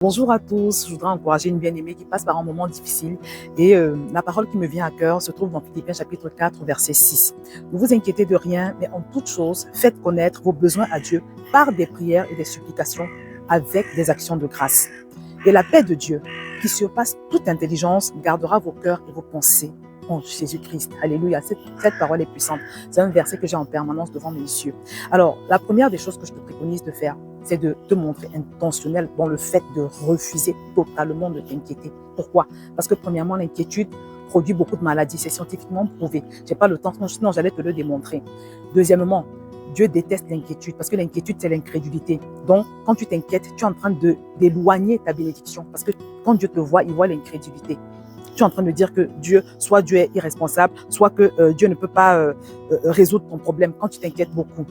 Bonjour à tous, je voudrais encourager une bien-aimée qui passe par un moment difficile et la parole qui me vient à cœur se trouve dans Philippiens chapitre 4 verset 6. Ne vous inquiétez de rien, mais en toute chose, faites connaître vos besoins à Dieu par des prières et des supplications avec des actions de grâce. Et la paix de Dieu, qui surpasse toute intelligence, gardera vos cœurs et vos pensées en Jésus-Christ. Alléluia, cette parole est puissante. C'est un verset que j'ai en permanence devant mes yeux. Alors, la première des choses que je te préconise de faire, c'est de te montrer intentionnel dans le fait de refuser totalement de t'inquiéter. Pourquoi? Parce que premièrement, l'inquiétude produit beaucoup de maladies. C'est scientifiquement prouvé. J'ai pas le temps, sinon j'allais te le démontrer. Deuxièmement, Dieu déteste l'inquiétude parce que l'inquiétude, c'est l'incrédulité. Donc, quand tu t'inquiètes, tu es en train d'éloigner ta bénédiction parce que quand Dieu te voit, il voit l'incrédulité. Tu es en train de dire que soit Dieu est irresponsable, soit que Dieu ne peut pas résoudre ton problème quand tu t'inquiètes beaucoup.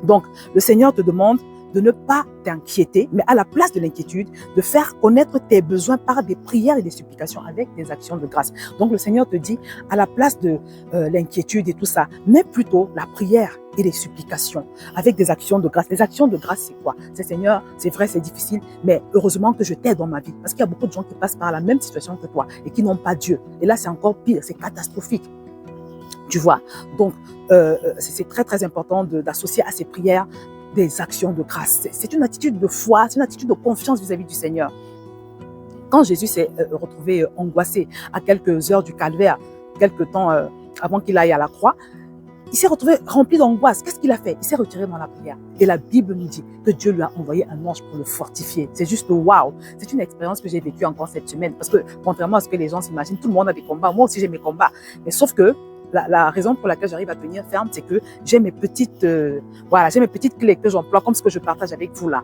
Donc, le Seigneur te demande de ne pas t'inquiéter, mais à la place de l'inquiétude, de faire connaître tes besoins par des prières et des supplications avec des actions de grâce. Donc le Seigneur te dit, à la place de l'inquiétude et tout ça, mets plutôt la prière et les supplications avec des actions de grâce. Les actions de grâce, c'est quoi? C'est Seigneur, c'est vrai, c'est difficile, mais heureusement que je t'aide dans ma vie. Parce qu'il y a beaucoup de gens qui passent par la même situation que toi et qui n'ont pas Dieu. Et là, c'est encore pire, c'est catastrophique. Tu vois? Donc, c'est très, très important d'associer à ces prières des actions de grâce. C'est une attitude de foi, c'est une attitude de confiance vis-à-vis du Seigneur. Quand Jésus s'est retrouvé angoissé à quelques heures du calvaire, quelques temps avant qu'il aille à la croix, il s'est retrouvé rempli d'angoisse. Qu'est-ce qu'il a fait? Il s'est retiré dans la prière. Et la Bible nous dit que Dieu lui a envoyé un ange pour le fortifier. C'est juste waouh. C'est une expérience que j'ai vécue encore cette semaine. Parce que contrairement à ce que les gens s'imaginent, tout le monde a des combats. Moi aussi, j'ai mes combats. Mais sauf que la raison pour laquelle j'arrive à tenir ferme, c'est que j'ai mes petites, j'ai mes petites clés que j'emploie comme ce que je partage avec vous là.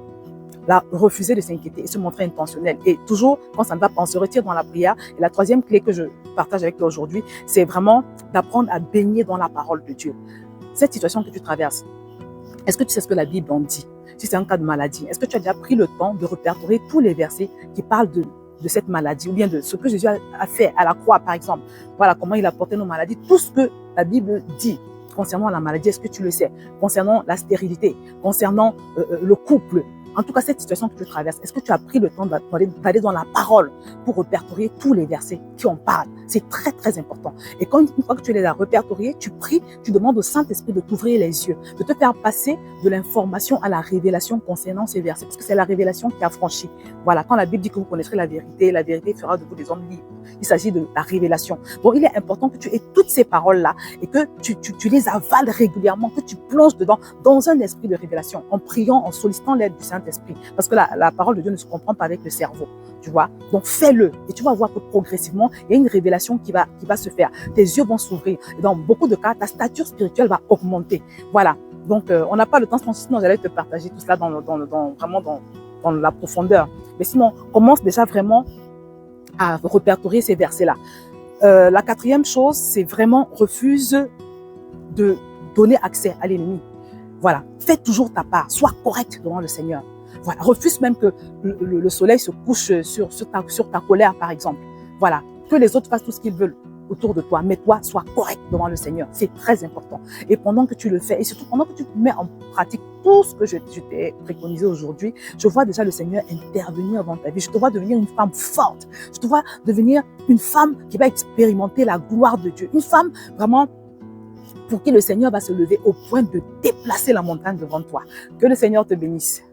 Là, refuser de s'inquiéter et se montrer intentionnel. Et toujours, quand ça ne va pas, on se retire dans la prière. Et la troisième clé que je partage avec toi aujourd'hui, c'est vraiment d'apprendre à baigner dans la parole de Dieu. Cette situation que tu traverses, est-ce que tu sais ce que la Bible en dit? Si c'est un cas de maladie, est-ce que tu as déjà pris le temps de répertorier tous les versets qui parlent de cette maladie, ou bien de ce que Jésus a fait à la croix, par exemple. Voilà comment il a porté nos maladies. Tout ce que la Bible dit concernant la maladie, est-ce que tu le sais? Concernant la stérilité, concernant le couple, en tout cas cette situation que tu traverses, est-ce que tu as pris le temps d'aller dans la parole pour répertorier tous les versets qui en parlent? C'est très, très important. Et quand une fois que tu les as répertoriés, tu pries, tu demandes au Saint-Esprit de t'ouvrir les yeux, de te faire passer de l'information à la révélation concernant ces versets, parce que c'est la révélation qui a franchi. Voilà, quand la Bible dit que vous connaîtrez la vérité fera de vous des hommes libres. Il s'agit de la révélation. Donc, il est important que tu aies toutes ces paroles-là et que tu les avales régulièrement, que tu plonges dedans dans un esprit de révélation, en priant, en sollicitant l'aide du Saint-Esprit. Parce que la parole de Dieu ne se comprend pas avec le cerveau, tu vois. Donc, fais-le et tu vas voir que progressivement, il y a une révélation qui va se faire. Tes yeux vont s'ouvrir. Et dans beaucoup de cas, ta stature spirituelle va augmenter. Voilà. Donc, on n'a pas le temps, sinon j'allais te partager tout cela vraiment dans la profondeur. Mais sinon, commence déjà vraiment à répertorier ces versets-là. La quatrième chose, c'est vraiment refuse de donner accès à l'ennemi. Voilà, fais toujours ta part, sois correct devant le Seigneur. Voilà, refuse même que le soleil se couche sur ta colère, par exemple. Voilà, que les autres fassent tout ce qu'ils veulent autour de toi, mais toi, sois correct devant le Seigneur. C'est très important. Et pendant que tu le fais, et surtout pendant que tu mets en pratique tout ce que je t'ai préconisé aujourd'hui, je vois déjà le Seigneur intervenir dans ta vie. Je te vois devenir une femme forte. Je te vois devenir une femme qui va expérimenter la gloire de Dieu. Une femme vraiment pour qui le Seigneur va se lever au point de déplacer la montagne devant toi. Que le Seigneur te bénisse.